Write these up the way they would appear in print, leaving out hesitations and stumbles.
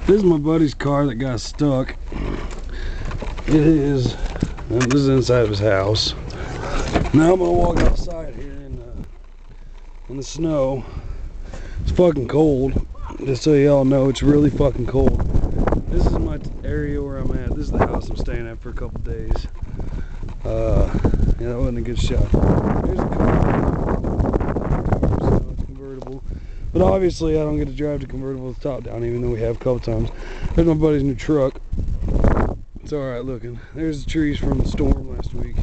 This is my buddy's car that got stuck. It is, this is inside of his house. Now I'm gonna walk outside here in the snow. It's fucking cold. Just so y'all know, it's really fucking cold. This is my area where I'm at. This is the house I'm staying at for a couple days. Yeah, that wasn't a good shot. Here's a car. It's convertible. But obviously I don't get to drive the convertible with the top down, even though we have a couple times. There's my buddy's new truck. It's alright looking. There's the trees from the storm last week.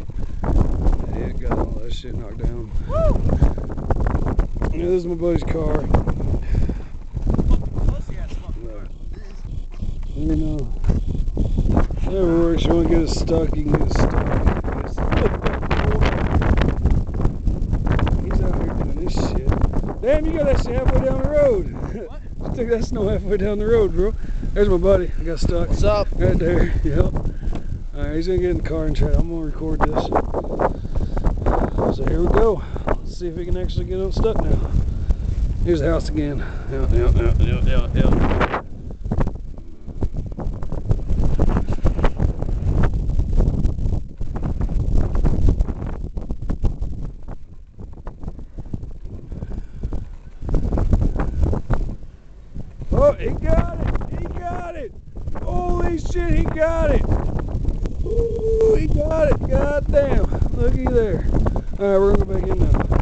Yeah, it got all that shit knocked down. Yeah, this is my buddy's car. You know, never works. You want to get us stuck, you can get us stuck. He's out here doing this shit. Damn, you got that shit halfway down the road. What? You took that snow halfway down the road, bro. There's my buddy. I got stuck. What's up? Right there. Yep. Alright, he's gonna get in the car and try. I'm gonna record this. So here we go. Let's see if we can actually get unstuck now. Here's the house again. Yep. Oh, he got it! He got it! Holy shit, he got it! Ooh, he got it! God damn! Looky there. Alright, we're gonna go back in now.